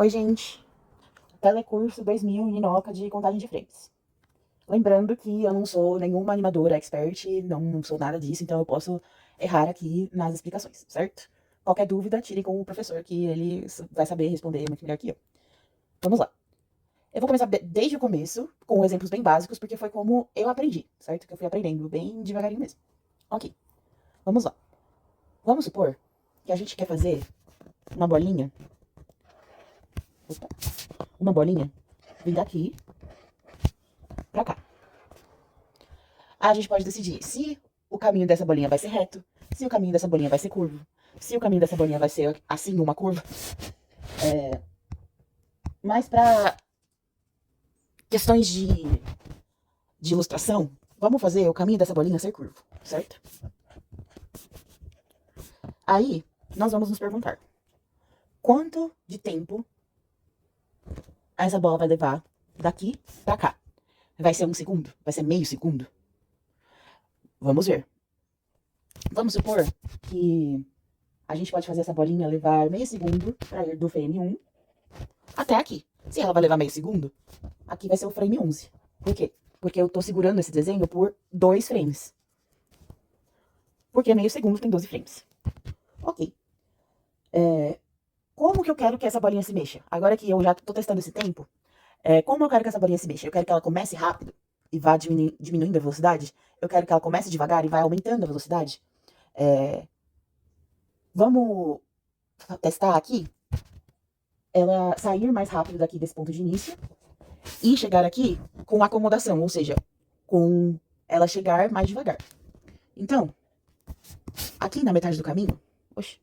Oi, gente. Telecurso 2000 Ninoca de contagem de frames. Lembrando que eu não sou nenhuma animadora expert, não sou nada disso, então eu posso errar aqui nas explicações, certo? Qualquer dúvida, tire com o professor, que ele vai saber responder muito melhor que eu. Vamos lá. Eu vou começar desde o começo, com exemplos bem básicos, porque foi como eu aprendi, certo? Que eu fui aprendendo bem devagarinho mesmo. Ok, vamos lá. Vamos supor que a gente quer fazer uma bolinha. Opa, uma bolinha vir daqui pra cá. A gente pode decidir se o caminho dessa bolinha vai ser reto, se o caminho dessa bolinha vai ser curvo, se o caminho dessa bolinha vai ser assim, uma curva. Mas para questões de ilustração, vamos fazer o caminho dessa bolinha ser curvo, certo? Aí, nós vamos nos perguntar, quanto de tempo essa bola vai levar daqui para cá? Vai ser 1 segundo? Vai ser meio segundo? Vamos ver. Vamos supor que a gente pode fazer essa bolinha levar meio segundo para ir do frame 1 até aqui. Se ela vai levar meio segundo, aqui vai ser o frame 11. Por quê? Porque eu tô segurando esse desenho por 2 frames. Porque meio segundo tem 12 frames. Ok. Como que eu quero que essa bolinha se mexa? Agora que eu já tô testando esse tempo, como eu quero que essa bolinha se mexa? Eu quero que ela comece rápido e vá diminuindo a velocidade. Eu quero que ela comece devagar e vá aumentando a velocidade. Vamos testar aqui. Ela sair mais rápido daqui desse ponto de início e chegar aqui com acomodação, ou seja, com ela chegar mais devagar. Então, aqui na metade do caminho, oxe,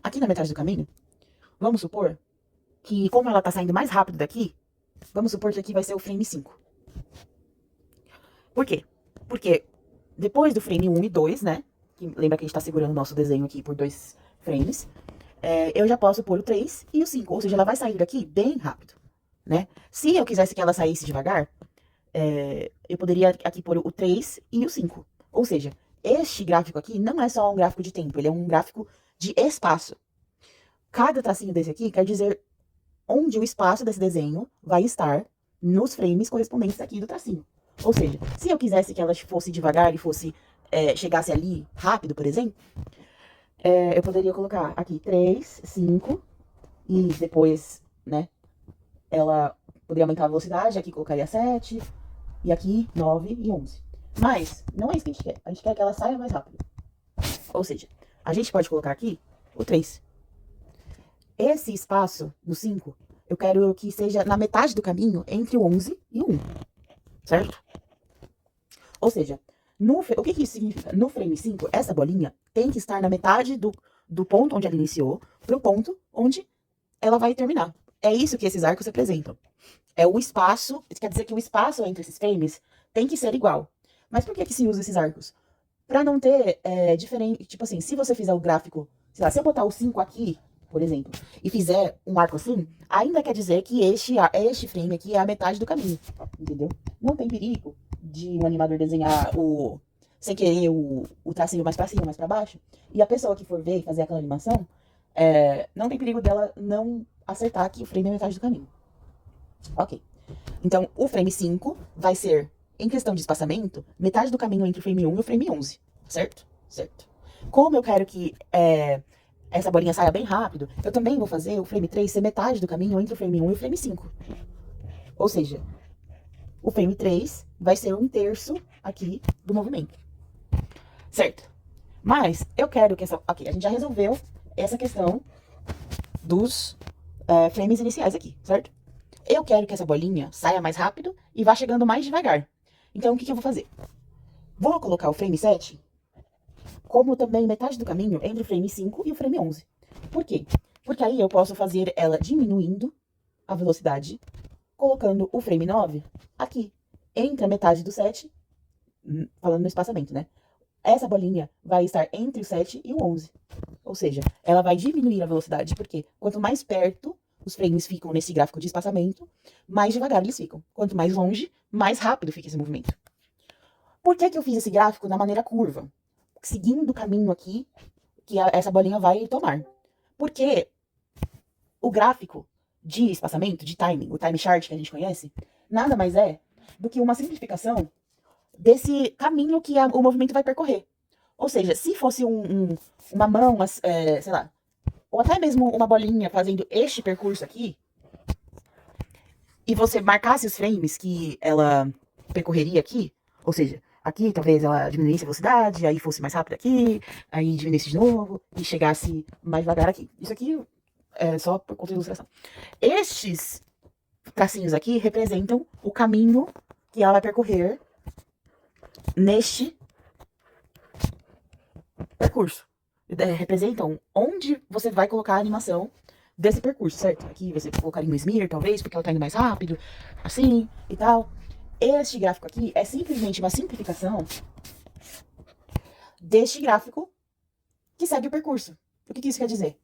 aqui na metade do caminho, vamos supor que, como ela tá saindo mais rápido daqui, vamos supor que aqui vai ser o frame 5. Por quê? Porque depois do frame 1 e 2, né, que lembra que a gente tá segurando o nosso desenho aqui por 2 frames, eu já posso pôr o 3 e o 5, ou seja, ela vai sair daqui bem rápido, né? Se eu quisesse que ela saísse devagar, eu poderia aqui pôr o 3 e o 5. Ou seja, este gráfico aqui não é só um gráfico de tempo, ele é um gráfico de espaço. Cada tracinho desse aqui quer dizer onde o espaço desse desenho vai estar nos frames correspondentes aqui do tracinho. Ou seja, se eu quisesse que ela fosse devagar e fosse chegasse ali rápido, por exemplo, eu poderia colocar aqui 3, 5 e depois, né, ela poderia aumentar a velocidade, aqui colocaria 7 e aqui 9 e 11. Mas não é isso que a gente quer. A gente quer que ela saia mais rápido. Ou seja, a gente pode colocar aqui o 3. Esse espaço do 5, eu quero que seja na metade do caminho entre o 11 e o 1. Certo? Ou seja, o que isso significa? No frame 5, essa bolinha tem que estar na metade do ponto onde ela iniciou para o ponto onde ela vai terminar. É isso que esses arcos representam. É o espaço, quer dizer que o espaço entre esses frames tem que ser igual. Mas por que se usa esses arcos? Para não ter diferente, tipo assim, se você fizer o gráfico, sei lá, se eu botar o 5 aqui, por exemplo, e fizer um arco assim, ainda quer dizer que este frame aqui é a metade do caminho, entendeu? Não tem perigo de um animador desenhar sem querer o tracinho mais para cima, mais para baixo, e a pessoa que for ver e fazer aquela animação, não tem perigo dela não acertar que o frame é a metade do caminho. Ok. Então, o frame 5 vai ser, em questão de espaçamento, metade do caminho entre o frame 1 e o frame 11. Certo? Certo. Como eu quero que essa bolinha saia bem rápido, eu também vou fazer o frame 3 ser metade do caminho entre o frame 1 e o frame 5. Ou seja, o frame 3 vai ser 1/3 aqui do movimento. Certo? Mas eu quero que essa... Ok, a gente já resolveu essa questão dos frames iniciais aqui, certo? Eu quero que essa bolinha saia mais rápido e vá chegando mais devagar. Então, o que eu vou fazer? Vou colocar o frame 7 como também metade do caminho entre o frame 5 e o frame 11. Por quê? Porque aí eu posso fazer ela diminuindo a velocidade, colocando o frame 9 aqui, entre a metade do 7, falando no espaçamento, né? Essa bolinha vai estar entre o 7 e o 11. Ou seja, ela vai diminuir a velocidade, porque quanto mais perto os frames ficam nesse gráfico de espaçamento, mais devagar eles ficam. Quanto mais longe, mais rápido fica esse movimento. Por que eu fiz esse gráfico da maneira curva? Seguindo o caminho aqui que essa bolinha vai tomar. Porque O gráfico de espaçamento, de timing, o time chart que a gente conhece, nada mais é do que uma simplificação desse caminho que o movimento vai percorrer. Ou seja, se fosse uma mão, sei lá, ou até mesmo uma bolinha fazendo este percurso aqui, e você marcasse os frames que ela percorreria aqui, ou seja, aqui talvez ela diminuísse a velocidade, aí fosse mais rápido aqui, aí diminuísse de novo e chegasse mais devagar aqui. Isso aqui é só por conta de ilustração. Estes tracinhos aqui representam o caminho que ela vai percorrer neste percurso. Representam onde você vai colocar a animação desse percurso, certo? Aqui você colocaria um smear, talvez, porque ela tá indo mais rápido, assim e tal. Este gráfico aqui é simplesmente uma simplificação deste gráfico que segue o percurso. O que isso quer dizer?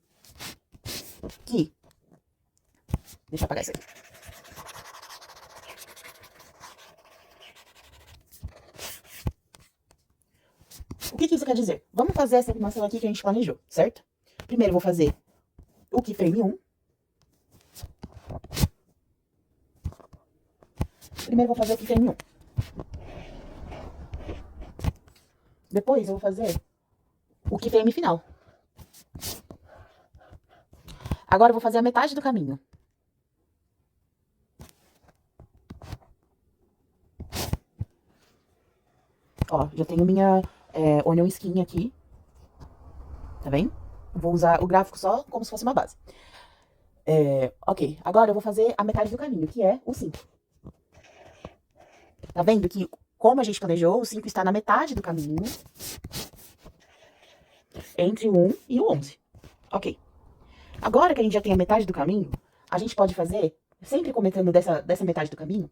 Que... Deixa eu apagar isso aqui. O que isso quer dizer? Vamos fazer essa animação aqui que a gente planejou, certo? Primeiro eu vou fazer o keyframe 1. Primeiro eu vou fazer o keyframe 1. Depois eu vou fazer o keyframe final. Agora eu vou fazer a metade do caminho. Ó, já tenho minha onion skin aqui. Tá vendo? Vou usar o gráfico só como se fosse uma base. Ok, agora eu vou fazer a metade do caminho, que é o 5. Tá vendo que, como a gente planejou, o 5 está na metade do caminho, entre o 1 e o 11. Ok. Agora que a gente já tem a metade do caminho, a gente pode fazer, sempre comentando dessa metade do caminho,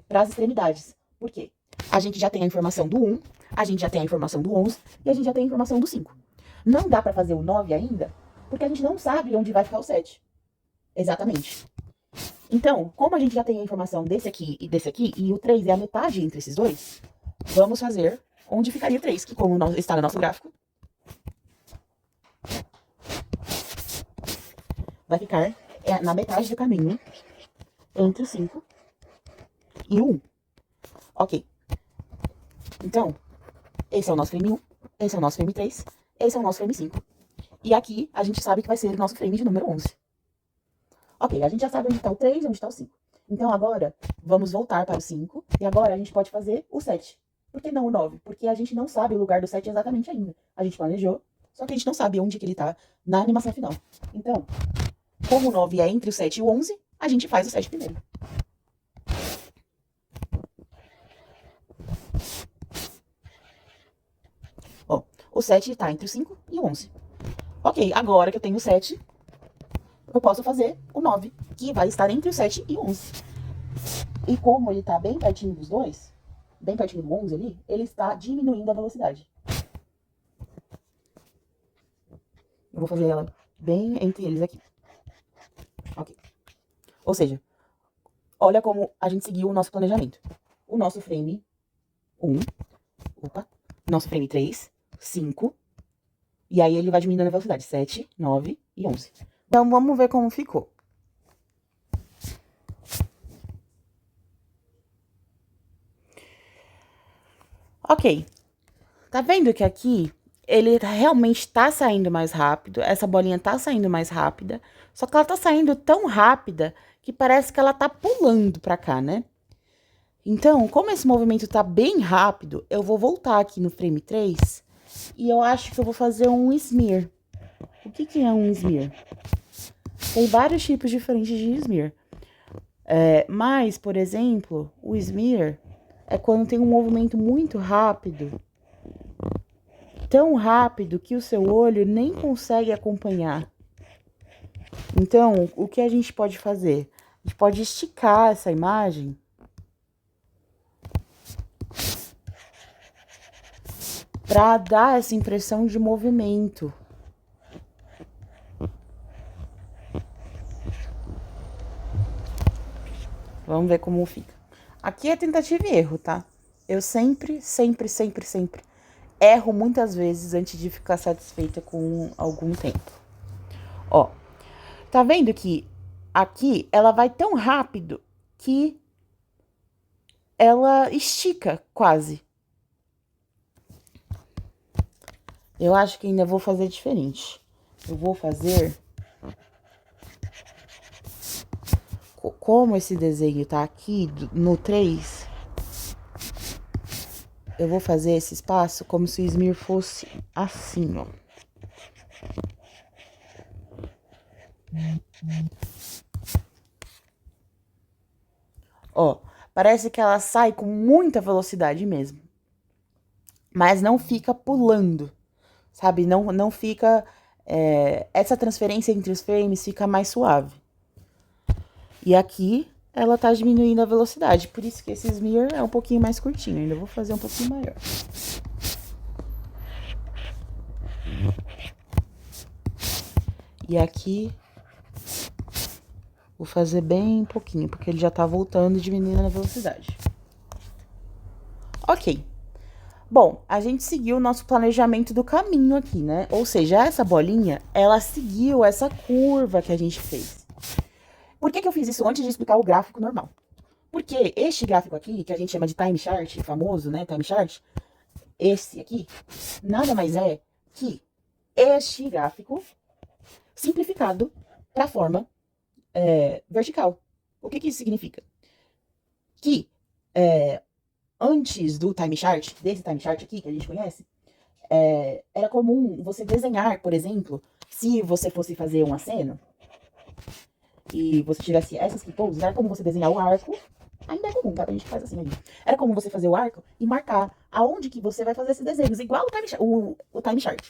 para as extremidades. Por quê? A gente já tem a informação do 1, a gente já tem a informação do 11 e a gente já tem a informação do 5. Não dá para fazer o 9 ainda, porque a gente não sabe onde vai ficar o 7. Exatamente. Então, como a gente já tem a informação desse aqui, e o 3 é a metade entre esses dois, vamos fazer onde ficaria o 3, que como está no nosso gráfico, vai ficar na metade do caminho entre o 5 e o 1. Ok. Então, esse é o nosso frame 1, esse é o nosso frame 3, esse é o nosso frame 5. E aqui a gente sabe que vai ser o nosso frame de número 11. Ok, a gente já sabe onde está o 3 e onde está o 5. Então agora, vamos voltar para o 5. E agora a gente pode fazer o 7. Por que não o 9? Porque a gente não sabe o lugar do 7 exatamente ainda. A gente planejou, só que a gente não sabe onde que ele está na animação final. Então, como o 9 é entre o 7 e o 11, a gente faz o 7 primeiro. Ó, o 7 está entre o 5 e o 11. Ok, agora que eu tenho o 7, eu posso fazer o 9, que vai estar entre o 7 e o 11. E como ele está bem pertinho dos dois, bem pertinho do 11 ali, ele está diminuindo a velocidade. Eu vou fazer ela bem entre eles aqui. Ok. Ou seja, olha como a gente seguiu o nosso planejamento. O nosso frame 1, nosso frame 3, 5, e aí ele vai diminuindo a velocidade, 7, 9 e 11. Então, vamos ver como ficou. Ok. Tá vendo que aqui ele realmente tá saindo mais rápido, essa bolinha tá saindo mais rápida, só que ela tá saindo tão rápida que parece que ela tá pulando pra cá, né? Então, como esse movimento tá bem rápido, eu vou voltar aqui no frame 3 e eu acho que eu vou fazer um smear. O que é um smear? Tem vários tipos diferentes de smear. Mas, por exemplo, o smear é quando tem um movimento muito rápido, tão rápido que o seu olho nem consegue acompanhar. Então, o que a gente pode fazer? A gente pode esticar essa imagem para dar essa impressão de movimento. Vamos ver como fica. Aqui é tentativa e erro, tá? Eu sempre erro muitas vezes antes de ficar satisfeita com algum tempo. Ó, Tá vendo que aqui ela vai tão rápido que ela estica quase. Eu acho que ainda vou fazer diferente. Eu vou fazer... Como esse desenho tá aqui no 3, eu vou fazer esse espaço como se o smear fosse assim, ó. Ó, parece que ela sai com muita velocidade mesmo. Mas não fica pulando, sabe? Não fica... essa transferência entre os frames fica mais suave. E aqui, ela tá diminuindo a velocidade. Por isso que esse smear é um pouquinho mais curtinho. Ainda vou fazer um pouquinho maior. E aqui, vou fazer bem pouquinho, porque ele já tá voltando e diminuindo a velocidade. Ok. Bom, a gente seguiu o nosso planejamento do caminho aqui, né? Ou seja, essa bolinha, ela seguiu essa curva que a gente fez. Por que eu fiz isso antes de explicar o gráfico normal? Porque este gráfico aqui, que a gente chama de time chart, famoso, né? Time chart, esse aqui, nada mais é que este gráfico simplificado para a forma vertical. O que isso significa? Que antes do time chart, desse time chart aqui que a gente conhece, era comum você desenhar, por exemplo, se você fosse fazer um aceno e você tivesse essas key poses, era como você desenhar o arco. Ainda é comum, tá? A gente faz assim ainda. Era como você fazer o arco e marcar aonde que você vai fazer esses desenhos, igual o time chart.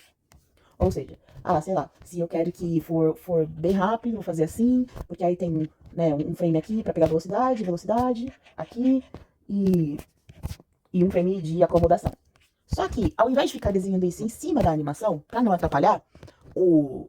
Ou seja, sei lá, se eu quero que for bem rápido, vou fazer assim, porque aí tem, né, um frame aqui para pegar velocidade, aqui, e um frame de acomodação. Só que, ao invés de ficar desenhando isso em cima da animação, para não atrapalhar os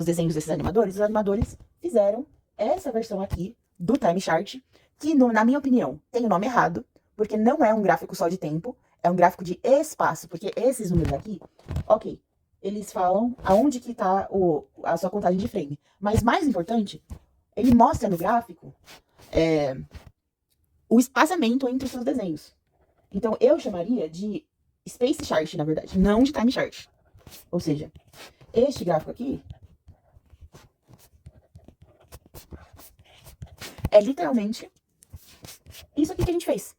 desenhos desses animadores, os animadores fizeram essa versão aqui do time chart, que, na minha opinião, tem o nome errado, porque não é um gráfico só de tempo, é um gráfico de espaço, porque esses números aqui, ok, eles falam aonde que tá a sua contagem de frame. Mas mais importante, ele mostra no gráfico o espaçamento entre os seus desenhos. Então, eu chamaria de space chart, na verdade, não de time chart. Ou seja, este gráfico aqui é literalmente isso aqui que a gente fez.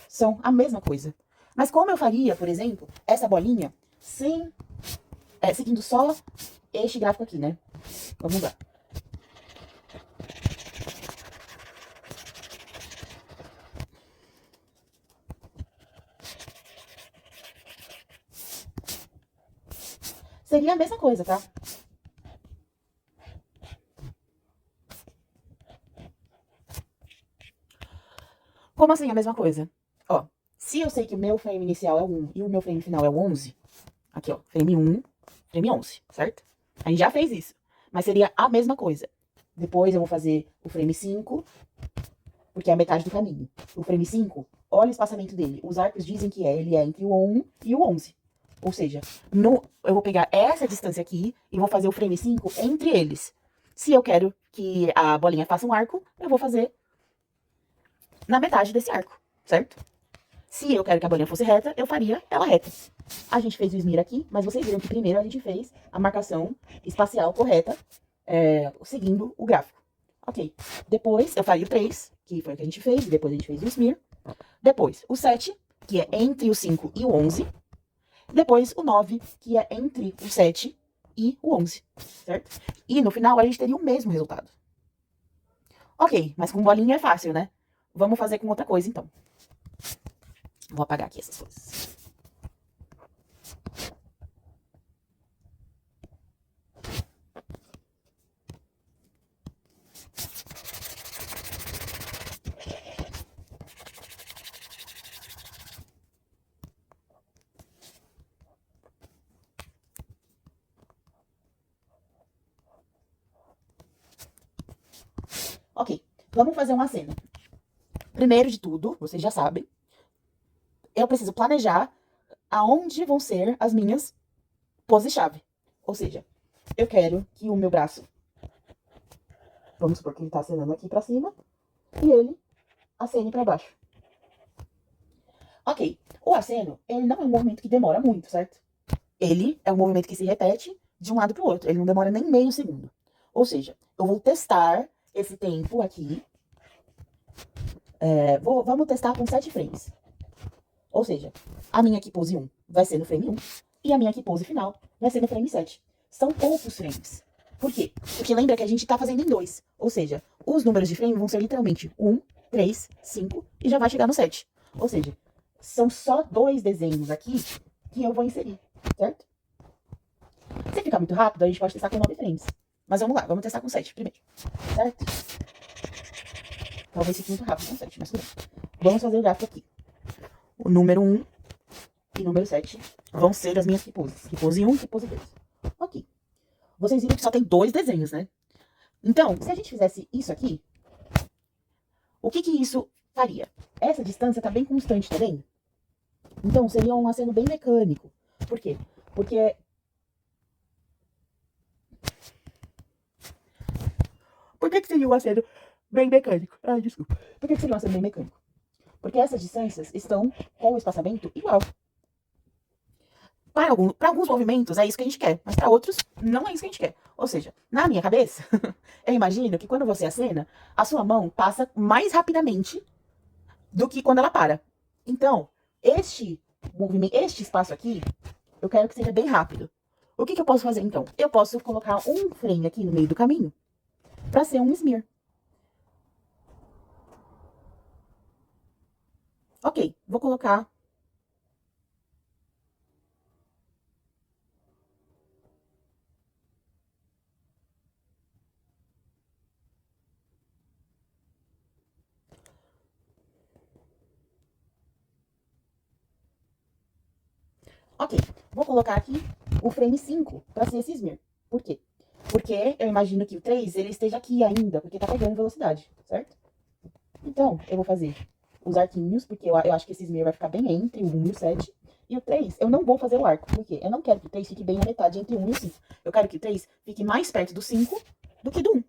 São a mesma coisa. Mas como eu faria, por exemplo, essa bolinha seguindo só este gráfico aqui, né? Vamos lá. Seria a mesma coisa, tá? Como assim a mesma coisa? Ó, se eu sei que o meu frame inicial é o 1 e o meu frame final é o 11, aqui ó, frame 1, frame 11, certo? A gente já fez isso, mas seria a mesma coisa. Depois eu vou fazer o frame 5, porque é a metade do caminho. O frame 5, olha o espaçamento dele. Os arcos dizem que ele é entre o 1 e o 11. Ou seja, eu vou pegar essa distância aqui e vou fazer o frame 5 entre eles. Se eu quero que a bolinha faça um arco, eu vou fazer na metade desse arco, certo? Se eu quero que a bolinha fosse reta, eu faria ela reta. A gente fez o smear aqui, mas vocês viram que primeiro a gente fez a marcação espacial correta, seguindo o gráfico. Ok. Depois eu faria o 3, que foi o que a gente fez, depois a gente fez o smear. Depois o 7, que é entre o 5 e o 11. Depois o 9, que é entre o 7 e o 11, certo? E no final a gente teria o mesmo resultado. Ok, mas com bolinha é fácil, né? Vamos fazer com outra coisa, então. Vou apagar aqui essas coisas. Ok, vamos fazer uma cena. Primeiro de tudo, vocês já sabem, eu preciso planejar aonde vão ser as minhas poses-chave. Ou seja, eu quero que o meu braço, vamos supor que ele tá acenando aqui pra cima, e ele acene pra baixo. Ok, o aceno, ele não é um movimento que demora muito, certo? Ele é um movimento que se repete de um lado pro outro, ele não demora nem meio segundo. Ou seja, eu vou testar esse tempo aqui, vamos testar com 7 frames. Ou seja, a minha aqui pose 1 vai ser no frame 1 e a minha aqui pose final vai ser no frame 7. São poucos frames. Por quê? Porque lembra que a gente tá fazendo em 2. Ou seja, os números de frame vão ser literalmente 1, 3, 5 e já vai chegar no 7. Ou seja, são só 2 desenhos aqui que eu vou inserir, certo? Se ficar muito rápido, a gente pode testar com 9 frames. Mas vamos lá, vamos testar com 7 primeiro, certo? Talvez fique muito rápido com 7, mas tudo bem. Vamos fazer o gráfico aqui. O número 1 e número 7 vão ser as minhas quiposes. Quipose 1 e quipose 2. Ok. Vocês viram que só tem 2 desenhos, né? Então, se a gente fizesse isso aqui, o que que isso faria? Essa distância tá bem constante, tá vendo? Então, seria um aceno bem mecânico. Por quê? Porque... Por que seria um aceno bem mecânico? Ai, desculpa. Por que seria um aceno bem mecânico? Porque essas distâncias estão com o espaçamento igual. Para alguns movimentos é isso que a gente quer, mas para outros não é isso que a gente quer. Ou seja, na minha cabeça, eu imagino que quando você acena, a sua mão passa mais rapidamente do que quando ela para. Então, este movimento, este espaço aqui, eu quero que seja bem rápido. O que eu posso fazer então? Eu posso colocar um frame aqui no meio do caminho para ser um smear. Ok, vou colocar. Ok, vou colocar aqui o frame 5 para ser esse smear. Por quê? Porque eu imagino que o 3 ele esteja aqui ainda, porque tá pegando velocidade, certo? Então, eu vou fazer os arquinhos, porque eu acho que esse smear vai ficar bem entre o 1 e o 7. E o 3, eu não vou fazer o arco, porque eu não quero que o 3 fique bem na metade entre o 1 e o 5. Eu quero que o 3 fique mais perto do 5 do que do 1.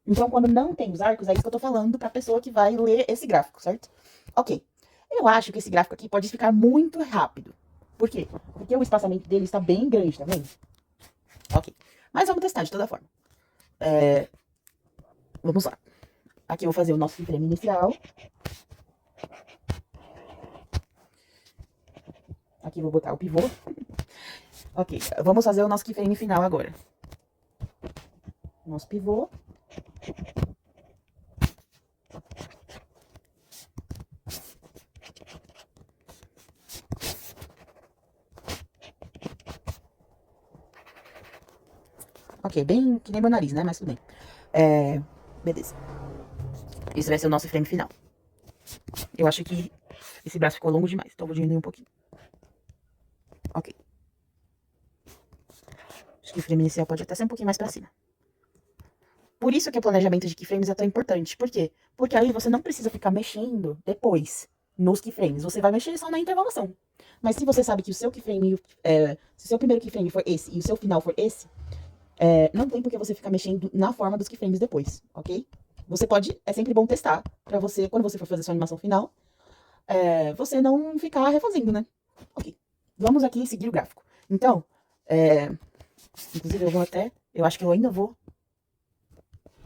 Então, quando não tem os arcos, é isso que eu tô falando pra pessoa que vai ler esse gráfico, certo? Ok. Eu acho que esse gráfico aqui pode ficar muito rápido. Por quê? Porque o espaçamento dele está bem grande, tá vendo? Ok. Mas vamos testar de toda forma. Vamos lá. Aqui eu vou fazer o nosso frame inicial. Aqui eu vou botar o pivô. Ok, vamos fazer o nosso keyframe final agora. Nosso pivô. Ok, bem que nem meu nariz, né? Mas tudo bem. Beleza. Esse vai ser o nosso frame final. Eu acho que esse braço ficou longo demais, então vou diminuir um pouquinho. Ok. Acho que o frame inicial pode até ser um pouquinho mais pra cima. Por isso que o planejamento de keyframes é tão importante. Por quê? Porque aí você não precisa ficar mexendo depois nos keyframes. Você vai mexer só na intervalação. Mas se você sabe que o seu keyframe, se o seu primeiro keyframe for esse e o seu final for esse, não tem por que você ficar mexendo na forma dos keyframes depois, ok? Você pode, é sempre bom testar, pra você, quando você for fazer sua animação final, você não ficar refazendo, né? Ok, vamos aqui seguir o gráfico. Então, inclusive eu acho que eu ainda vou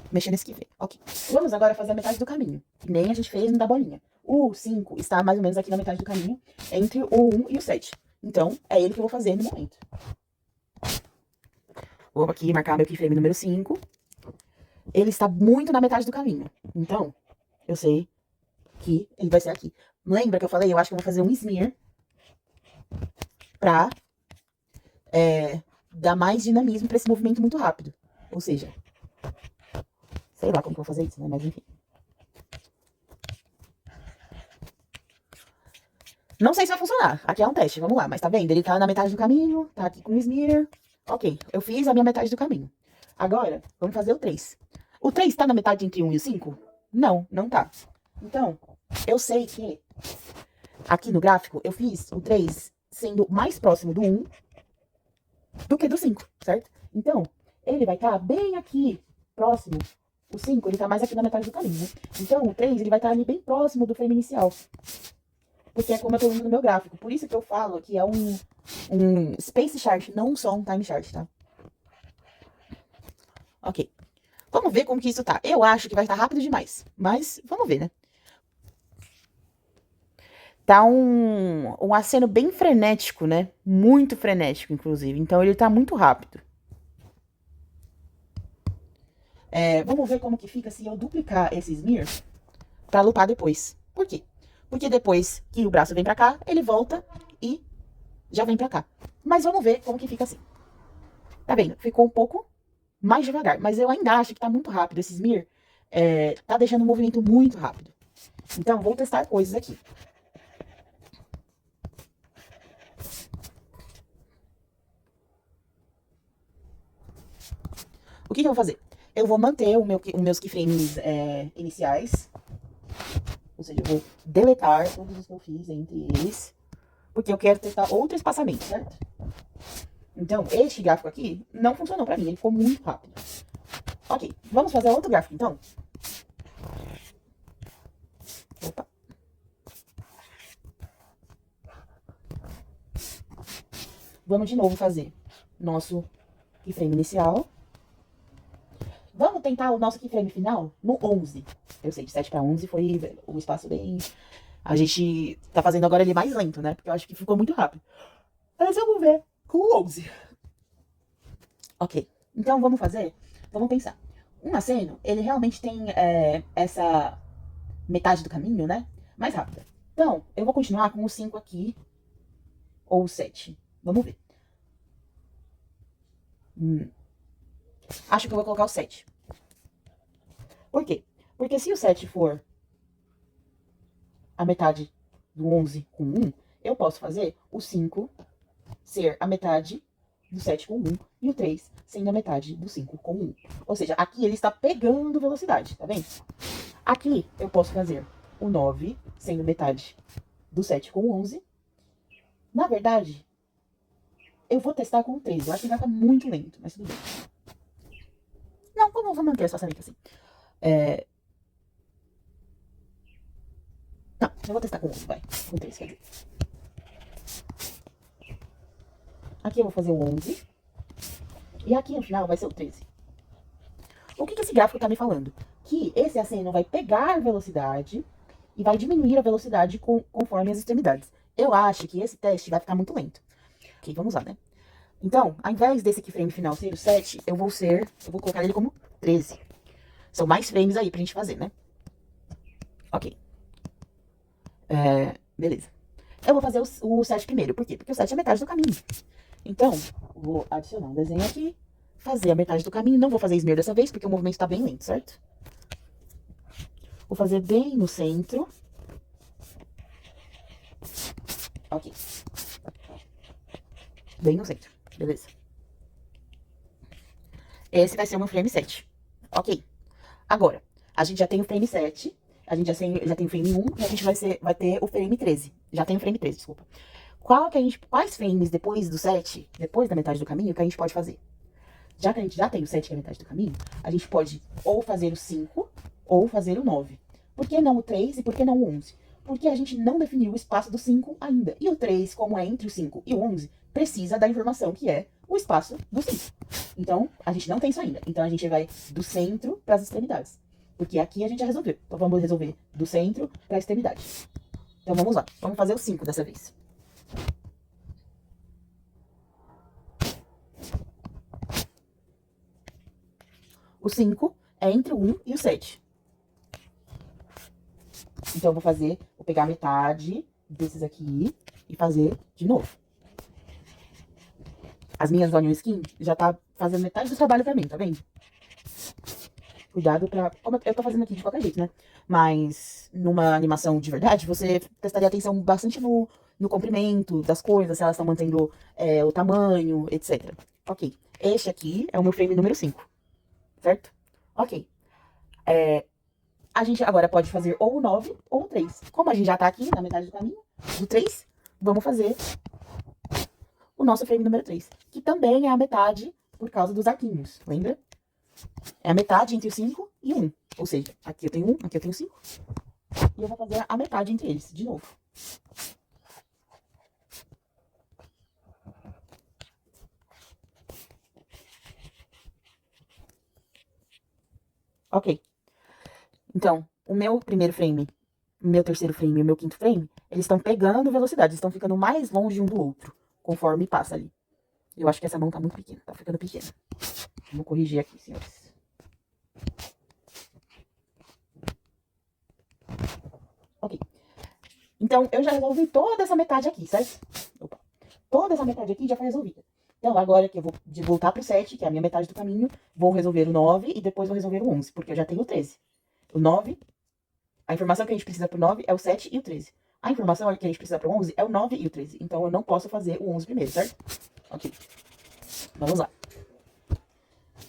mexer nesse keyframe, ok. Vamos agora fazer a metade do caminho, que nem a gente fez no da bolinha. O 5 está mais ou menos aqui na metade do caminho, entre o 1 e o 7. Então, é ele que eu vou fazer no momento. Vou aqui marcar meu keyframe número 5. Ele está muito na metade do caminho. Então, eu sei que ele vai ser aqui. Lembra que eu falei? Eu acho que eu vou fazer um smear pra dar mais dinamismo pra esse movimento muito rápido. Ou seja, sei lá como que eu vou fazer isso, né? Mas enfim. Não sei se vai funcionar. Aqui é um teste, vamos lá. Mas tá vendo? Ele tá na metade do caminho, tá aqui com o smear. Ok, eu fiz a minha metade do caminho. Agora, vamos fazer o 3. O 3 tá na metade entre o 1 e o 5? Não, não tá. Então, eu sei que aqui no gráfico eu fiz o 3 sendo mais próximo do 1 do que do 5, certo? Então, ele vai estar bem aqui, próximo. O 5, ele tá mais aqui na metade do caminho, né? Então, o 3, ele vai estar ali bem próximo do frame inicial. Porque é como eu tô vendo no meu gráfico. Por isso que eu falo que é um space chart, não só um time chart, tá? Ok. Vamos ver como que isso tá. Eu acho que vai estar rápido demais. Mas, vamos ver, né? Tá um aceno bem frenético, né? Muito frenético, inclusive. Então, ele tá muito rápido. Vamos ver como que fica se eu duplicar esse smear pra lupar depois. Por quê? Porque depois que o braço vem pra cá, ele volta e já vem pra cá. Mas vamos ver como que fica assim. Tá vendo? Ficou um pouco mais devagar. Mas eu ainda acho que tá muito rápido. Esse smear tá deixando o movimento muito rápido. Então, vou testar coisas aqui. O que eu vou fazer? Eu vou manter os meus keyframes iniciais. Ou seja, eu vou deletar todos os que eu fiz entre eles. Porque eu quero testar outro espaçamento, certo? Então, este gráfico aqui não funcionou pra mim. Ele ficou muito rápido. Ok, vamos fazer outro gráfico, então. Opa. Vamos de novo fazer nosso keyframe inicial. Vamos tentar o nosso keyframe final no 11. Eu sei, de 7 para 11 foi o espaço bem... A gente tá fazendo agora ele mais lento, né? Porque eu acho que ficou muito rápido. Mas vamos ver com o 11. Ok, então vamos pensar. Um aceno, ele realmente tem essa metade do caminho, né? Mais rápida. Então, eu vou continuar com o 5 aqui, ou o 7. Vamos ver. Acho que eu vou colocar o 7. Por quê? Porque se o 7 for a metade do 11 com 1, eu posso fazer o 5 ser a metade do 7 com 1 e o 3 sendo a metade do 5 com 1. Ou seja, aqui ele está pegando velocidade, tá vendo? Aqui eu posso fazer o 9 sendo metade do 7 com 11. Na verdade, eu vou testar com o 3. Eu acho que vai ficar muito lento, mas tudo bem. Não, vamos manter essa passamento assim. Não, eu vou testar com 11, vai. Com 3, quer dizer. Aqui eu vou fazer o 11. E aqui no final vai ser o 13. O que esse gráfico tá me falando? Que esse aceno vai pegar velocidade e vai diminuir a velocidade conforme as extremidades. Eu acho que esse teste vai ficar muito lento. Ok, vamos lá, né? Então, ao invés desse keyframe final ser o 7, eu vou colocar ele como 13. São mais frames aí pra gente fazer, né? Ok. Beleza. Eu vou fazer o 7 primeiro. Por quê? Porque o 7 é metade do caminho. Então, vou adicionar um desenho aqui, fazer a metade do caminho. Não vou fazer smear dessa vez, porque o movimento tá bem lento, certo? Vou fazer bem no centro. Ok. Bem no centro. Beleza. Esse vai ser o meu frame 7. Ok. Agora, a gente já tem o frame 7. A gente já tem o frame 1 e a gente vai ter o frame 13. Já tem o frame 13, desculpa. Quais frames depois do 7, depois da metade do caminho, que a gente pode fazer? Já que a gente já tem o 7, que é a metade do caminho, a gente pode ou fazer o 5 ou fazer o 9. Por que não o 3 e por que não o 11? Porque a gente não definiu o espaço do 5 ainda. E o 3, como é entre o 5 e o 11, precisa da informação que é o espaço do 5. Então, a gente não tem isso ainda. Então, a gente vai do centro para as extremidades. Porque aqui a gente já resolveu. Então, vamos resolver do centro para a extremidade. Então, vamos lá. Vamos fazer o 5 dessa vez. O 5 é entre o 1 e o 7. Então, vou pegar metade desses aqui e fazer de novo. As minhas onion skin já tá fazendo metade do trabalho pra mim, tá vendo? Cuidado pra... Como eu tô fazendo aqui de qualquer jeito, né? Mas numa animação de verdade, você prestaria atenção bastante no comprimento das coisas, se elas estão mantendo o tamanho, etc. Ok. Este aqui é o meu frame número 5, certo? Ok. A gente agora pode fazer ou o 9 ou o 3. Como a gente já tá aqui na metade do caminho, do 3, vamos fazer o nosso frame número 3, que também é a metade por causa dos arquinhos, lembra? É a metade entre o 5 e o 1. Ou seja, aqui eu tenho 1, aqui eu tenho 5. E eu vou fazer a metade entre eles, de novo. Ok. Então, o meu primeiro frame, o meu terceiro frame e o meu quinto frame, eles estão pegando velocidade, eles estão ficando mais longe um do outro, conforme passa ali. Eu acho que essa mão tá muito pequena, tá ficando pequena. Vamos corrigir aqui, senhores. Ok. Então, eu já resolvi toda essa metade aqui, certo? Opa. Toda essa metade aqui já foi resolvida. Então, agora que eu vou voltar pro 7, que é a minha metade do caminho, vou resolver o 9 e depois vou resolver o 11, porque eu já tenho o 13. O 9, a informação que a gente precisa pro 9 é o 7 e o 13. A informação que a gente precisa pro 11 é o 9 e o 13. Então, eu não posso fazer o 11 primeiro, certo? Ok. Vamos lá.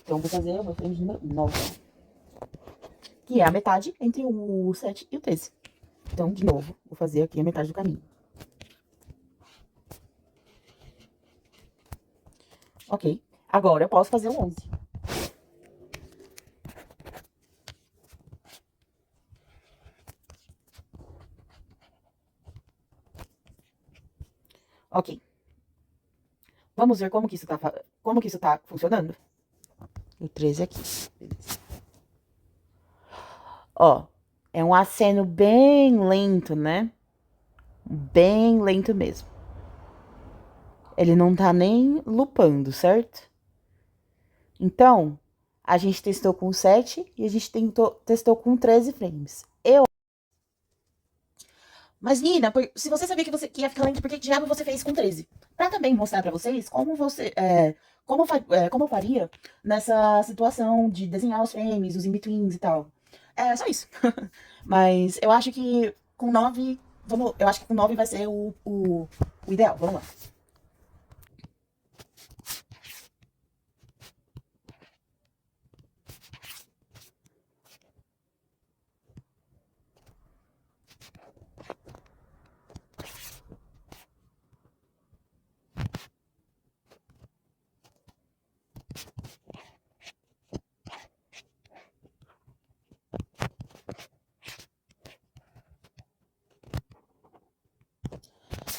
Então, eu vou fazer o meu frame número 9, que é a metade entre o 7 e o 13. Então, de novo, vou fazer aqui a metade do caminho. Ok. Agora eu posso fazer o 11. Ok. Vamos ver como que isso tá funcionando? O 13 aqui. Beleza. Ó, é um aceno bem lento, né? Bem lento mesmo. Ele não tá nem lupando, certo? Então, a gente testou com 7 e a gente testou com 13 frames. Mas, Nina, se você sabia que ia ficar lento, por que diabo você fez com 13? Pra também mostrar pra vocês como eu faria nessa situação de desenhar os frames, os in-betweens e tal. É só isso. Mas eu acho que com 9, eu acho que com 9 vai ser o ideal. Vamos lá.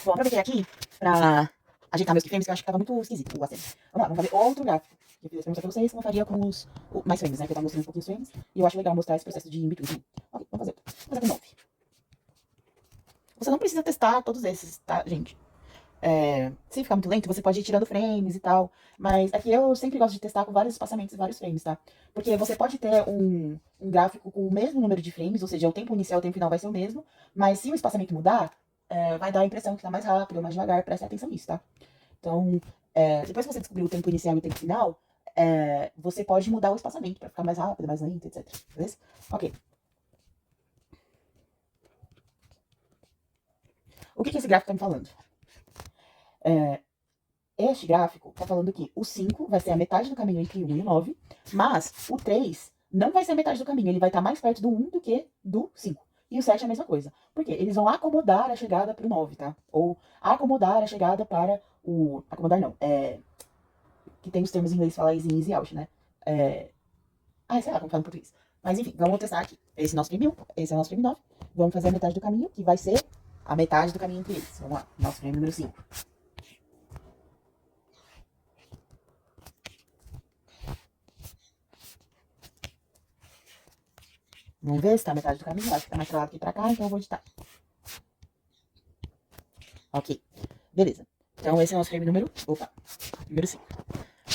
Vou aproveitar aqui pra ajeitar meus keyframes, que eu acho que tava muito esquisito o aceno. Vamos lá, vamos fazer outro gráfico. Eu fiz pra mostrar pra vocês como eu faria com mais frames, né? Que eu tava mostrando um pouquinho os frames. E eu acho legal mostrar esse processo de in-between. Ok, vamos fazer outro. Vamos fazer com 9. Você não precisa testar todos esses, tá, gente? Se ficar muito lento, você pode ir tirando frames e tal. Mas aqui eu sempre gosto de testar com vários espaçamentos e vários frames, tá? Porque você pode ter um gráfico com o mesmo número de frames, ou seja, o tempo inicial e o tempo final vai ser o mesmo. Mas se o espaçamento mudar, vai dar a impressão que tá mais rápido ou mais devagar. Presta atenção nisso, tá? Então, depois que você descobrir o tempo inicial e o tempo final, você pode mudar o espaçamento pra ficar mais rápido, mais lento, etc. Beleza? Ok. O que esse gráfico tá me falando? Este gráfico está falando que o 5 vai ser a metade do caminho entre o 1 e o 9, mas o 3 não vai ser a metade do caminho, ele vai estar mais perto do 1 do que do 5. E o 7 é a mesma coisa. Por quê? Eles vão acomodar a chegada para o 9, tá? Ou acomodar a chegada para o... Acomodar não. Que tem os termos em inglês que falam easy out, né? Sei lá como fala em português. Mas enfim, vamos testar aqui. Esse é o nosso frame 1, esse é o nosso frame 9. Vamos fazer a metade do caminho, que vai ser a metade do caminho entre eles. Vamos lá, nosso frame número 5. Vamos ver se tá metade do caminho. Acho que tá mais pra lá do que pra cá, então eu vou editar. Ok. Beleza. Então esse é o nosso frame número... Opa. Número 5.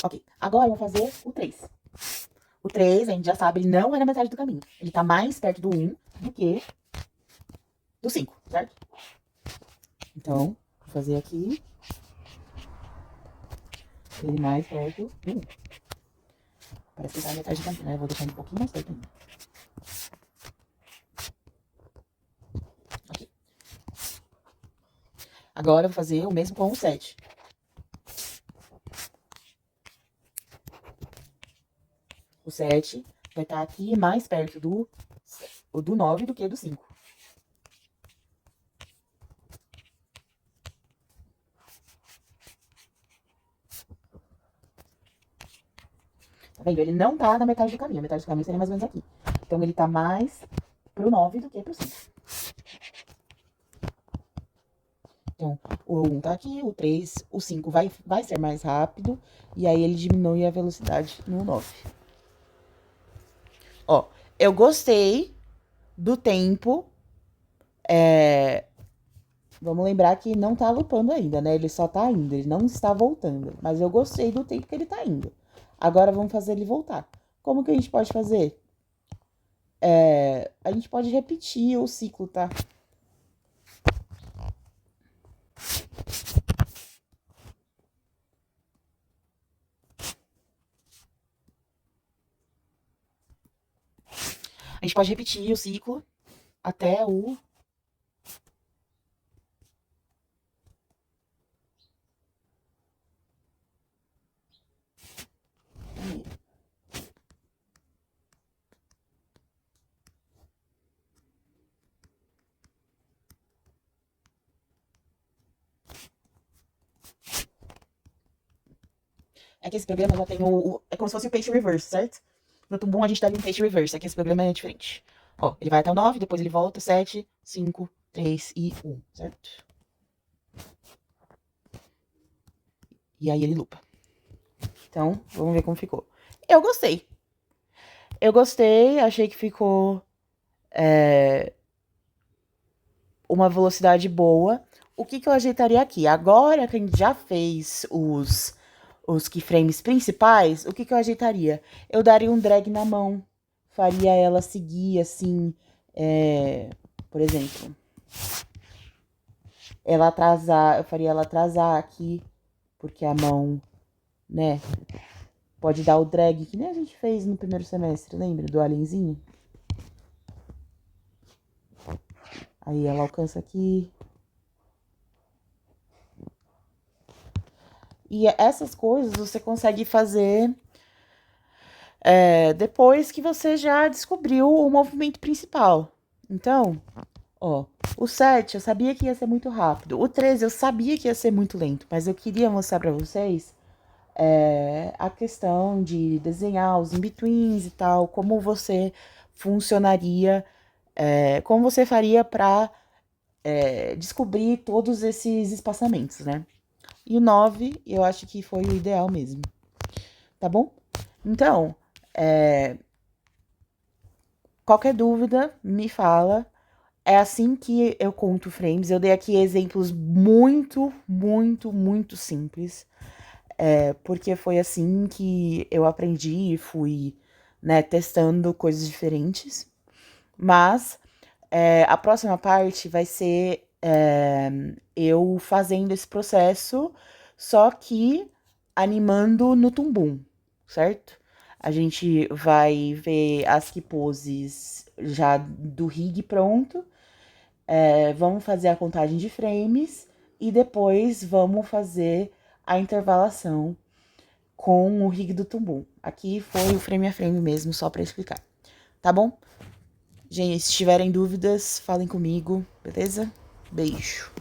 Ok. Agora eu vou fazer o 3. O 3, a gente já sabe, ele não é na metade do caminho. Ele tá mais perto do 1 do que do 5, certo? Então, vou fazer aqui. Ele mais perto do 1. Parece que tá na metade do caminho, né? Eu vou deixar ele um pouquinho mais perto ainda. Ok. Agora eu vou fazer o mesmo com o 7. O 7 vai estar aqui mais perto do 9 do que do 5. Tá vendo? Ele não tá na metade do caminho. A metade do caminho seria mais ou menos aqui. Então, ele tá mais pro 9 do que pro 5. Então, o 1 tá aqui, o 3, o 5 vai ser mais rápido. E aí, ele diminui a velocidade no 9. Ó, eu gostei do tempo. Vamos lembrar que não tá lupando ainda, né? Ele só tá indo, ele não está voltando. Mas eu gostei do tempo que ele tá indo. Agora vamos fazer ele voltar. Como que a gente pode fazer? A gente pode repetir o ciclo, tá? A gente pode repetir o ciclo até o... É que esse programa já tem é como se fosse o page reverse, certo? No Tumbum a gente tá ali no page reverse, aqui esse programa é diferente. Ó, ele vai até o 9, depois ele volta, 7, 5, 3 e 1, certo? E aí ele lupa. Então, vamos ver como ficou. Eu gostei. Eu gostei, achei que ficou uma velocidade boa. O que eu ajeitaria aqui? Agora que a gente já fez os keyframes principais, o que eu ajeitaria? Eu daria um drag na mão, faria ela seguir assim, por exemplo, ela atrasar, eu faria ela atrasar aqui, porque a mão, né, pode dar o drag, que nem a gente fez no primeiro semestre, lembra? Do alienzinho. Aí ela alcança aqui. E essas coisas você consegue fazer depois que você já descobriu o movimento principal. Então, ó, o 7 eu sabia que ia ser muito rápido. O 13 eu sabia que ia ser muito lento, mas eu queria mostrar pra vocês a questão de desenhar os in-betweens e tal, como você funcionaria, como você faria pra descobrir todos esses espaçamentos, né? E o 9 eu acho que foi o ideal mesmo. Tá bom? Então, qualquer dúvida, me fala. É assim que eu conto frames. Eu dei aqui exemplos muito, muito, muito simples. Porque foi assim que eu aprendi e fui, né, testando coisas diferentes. Mas a próxima parte vai ser eu fazendo esse processo, só que animando no Tumbum, certo? A gente vai ver as key poses já do rig pronto, vamos fazer a contagem de frames e depois vamos fazer a intervalação com o rig do Tumbum. Aqui foi o frame a frame mesmo, só para explicar, tá bom? Gente, se tiverem dúvidas, falem comigo, beleza? Beijo.